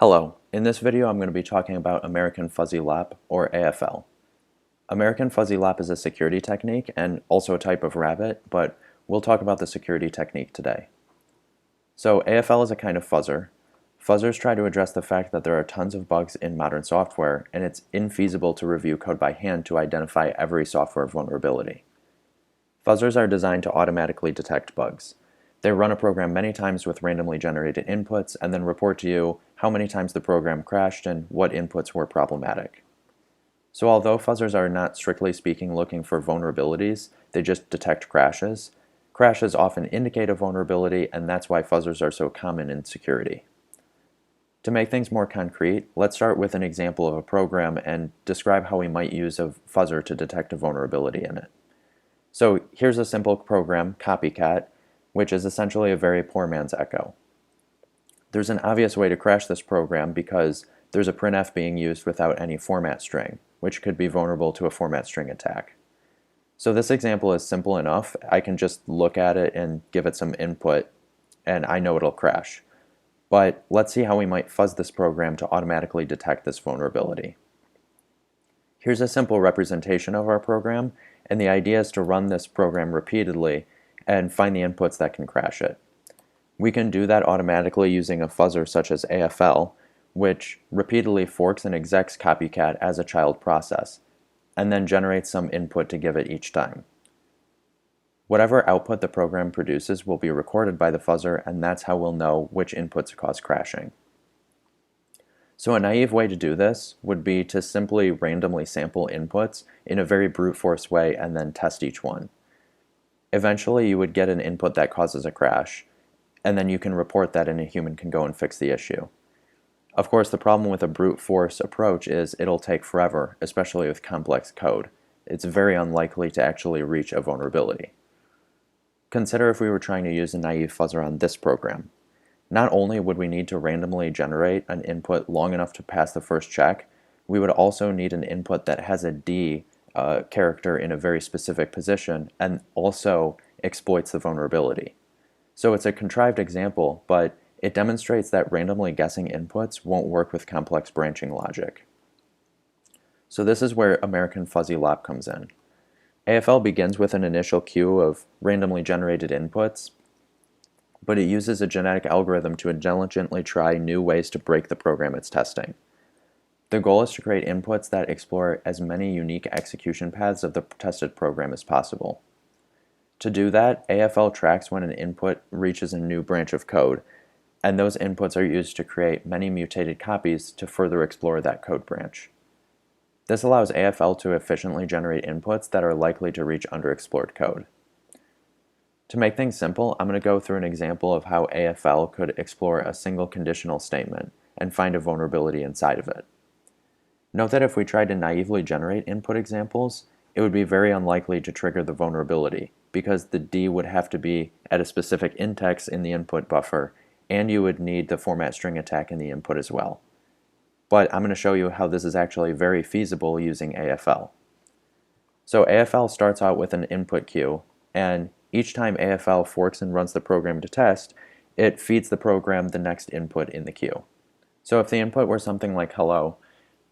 Hello, in this video I'm going to be talking about American Fuzzy Lop, or AFL. American Fuzzy Lop is a security technique and also a type of rabbit, but we'll talk about the security technique today. So AFL is a kind of fuzzer. Fuzzers try to address the fact that there are tons of bugs in modern software, and it's infeasible to review code by hand to identify every software vulnerability. Fuzzers are designed to automatically detect bugs. They run a program many times with randomly generated inputs and then report to you how many times the program crashed and what inputs were problematic. So although fuzzers are not strictly speaking looking for vulnerabilities, they just detect crashes. Crashes often indicate a vulnerability, and that's why fuzzers are so common in security. To make things more concrete, let's start with an example of a program and describe how we might use a fuzzer to detect a vulnerability in it. So here's a simple program, copycat, which is essentially a very poor man's echo. There's an obvious way to crash this program because there's a printf being used without any format string, which could be vulnerable to a format string attack. So this example is simple enough. I can just look at it and give it some input, and I know it'll crash. But let's see how we might fuzz this program to automatically detect this vulnerability. Here's a simple representation of our program, and the idea is to run this program repeatedly and find the inputs that can crash it. We can do that automatically using a fuzzer such as AFL, which repeatedly forks and execs copycat as a child process, and then generates some input to give it each time. Whatever output the program produces will be recorded by the fuzzer, and that's how we'll know which inputs cause crashing. So a naive way to do this would be to simply randomly sample inputs in a very brute force way and then test each one. Eventually you would get an input that causes a crash, and then you can report that and a human can go and fix the issue. Of course, the problem with a brute force approach is it'll take forever, especially with complex code. It's very unlikely to actually reach a vulnerability. Consider if we were trying to use a naive fuzzer on this program. Not only would we need to randomly generate an input long enough to pass the first check, we would also need an input that has a D character in a very specific position and also exploits the vulnerability. So it's a contrived example, but it demonstrates that randomly guessing inputs won't work with complex branching logic. So this is where American Fuzzy Lop comes in. AFL begins with an initial queue of randomly generated inputs, but it uses a genetic algorithm to intelligently try new ways to break the program it's testing. The goal is to create inputs that explore as many unique execution paths of the tested program as possible. To do that, AFL tracks when an input reaches a new branch of code, and those inputs are used to create many mutated copies to further explore that code branch. This allows AFL to efficiently generate inputs that are likely to reach underexplored code. To make things simple, I'm going to go through an example of how AFL could explore a single conditional statement and find a vulnerability inside of it. Note that if we tried to naively generate input examples, it would be very unlikely to trigger the vulnerability because the D would have to be at a specific index in the input buffer, and you would need the format string attack in the input as well. But I'm going to show you how this is actually very feasible using AFL. So AFL starts out with an input queue, and each time AFL forks and runs the program to test, it feeds the program the next input in the queue. So if the input were something like hello,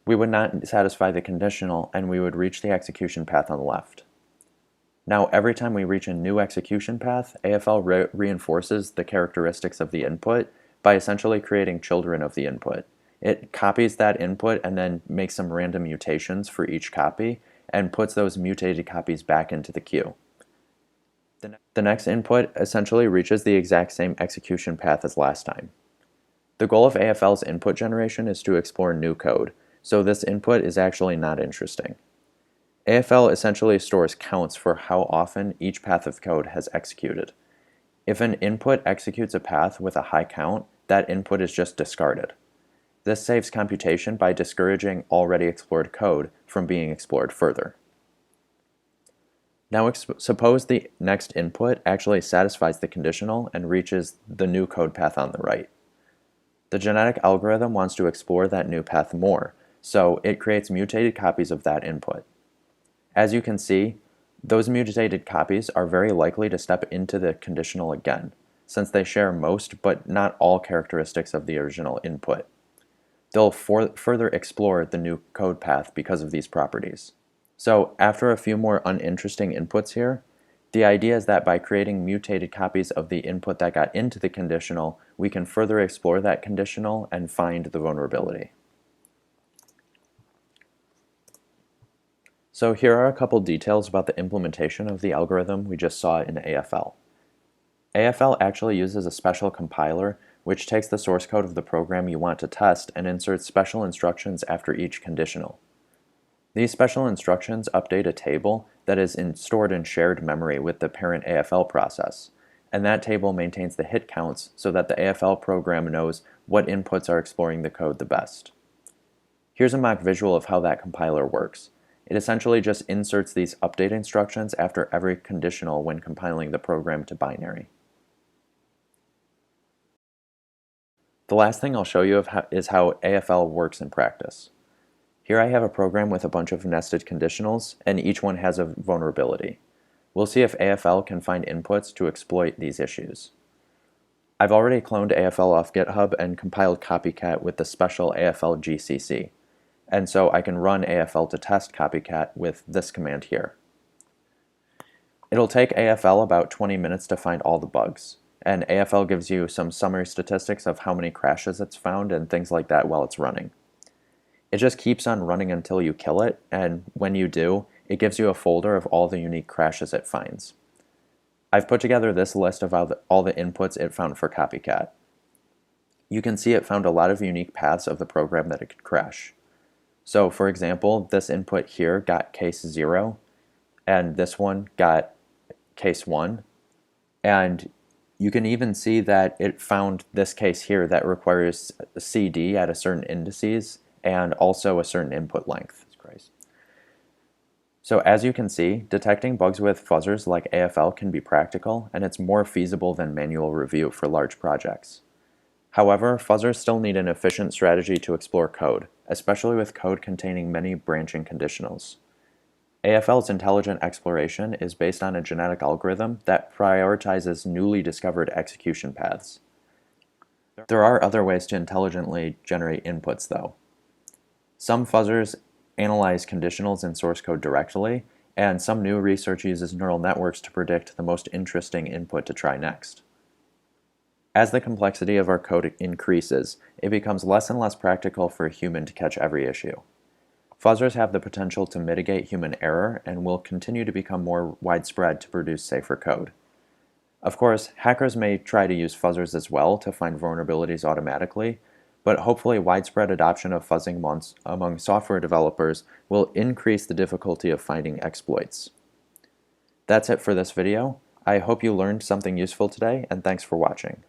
we would not satisfy the conditional and we would reach the execution path on the left. Now every time we reach a new execution path, AFL reinforces the characteristics of the input by essentially creating children of the input. It copies that input and then makes some random mutations for each copy and puts those mutated copies back into the queue. The next input essentially reaches the exact same execution path as last time. The goal of AFL's input generation is to explore new code, so this input is actually not interesting. AFL essentially stores counts for how often each path of code has executed. If an input executes a path with a high count, that input is just discarded. This saves computation by discouraging already explored code from being explored further. Now suppose the next input actually satisfies the conditional and reaches the new code path on the right. The genetic algorithm wants to explore that new path more, so it creates mutated copies of that input. As you can see, those mutated copies are very likely to step into the conditional again, since they share most but not all characteristics of the original input. they'll further explore the new code path because of these properties. So after a few more uninteresting inputs here, the idea is that by creating mutated copies of the input that got into the conditional, we can further explore that conditional and find the vulnerability. So here are a couple details about the implementation of the algorithm we just saw in AFL. AFL actually uses a special compiler which takes the source code of the program you want to test and inserts special instructions after each conditional. These special instructions update a table that is stored in shared memory with the parent AFL process, and that table maintains the hit counts so that the AFL program knows what inputs are exploring the code the best. Here's a mock visual of how that compiler works. It essentially just inserts these update instructions after every conditional when compiling the program to binary. The last thing I'll show you is how AFL works in practice. Here I have a program with a bunch of nested conditionals, and each one has a vulnerability. We'll see if AFL can find inputs to exploit these issues. I've already cloned AFL off GitHub and compiled Copycat with the special AFL GCC, and so I can run AFL to test Copycat with this command here. It'll take AFL about 20 minutes to find all the bugs, and AFL gives you some summary statistics of how many crashes it's found and things like that while it's running. It just keeps on running until you kill it, and when you do, it gives you a folder of all the unique crashes it finds. I've put together this list of all the inputs it found for Copycat. You can see it found a lot of unique paths of the program that it could crash. So for example, this input here got case 0, and this one got case 1, and you can even see that it found this case here that requires CD at a certain indices and also a certain input length. So as you can see, detecting bugs with fuzzers like AFL can be practical, and it's more feasible than manual review for large projects. However, fuzzers still need an efficient strategy to explore code, especially with code containing many branching conditionals. AFL's intelligent exploration is based on a genetic algorithm that prioritizes newly discovered execution paths. There are other ways to intelligently generate inputs, though. Some fuzzers analyze conditionals in source code directly, and some new research uses neural networks to predict the most interesting input to try next. As the complexity of our code increases, it becomes less and less practical for a human to catch every issue. Fuzzers have the potential to mitigate human error and will continue to become more widespread to produce safer code. Of course, hackers may try to use fuzzers as well to find vulnerabilities automatically, but hopefully widespread adoption of fuzzing among software developers will increase the difficulty of finding exploits. That's it for this video. I hope you learned something useful today, and thanks for watching.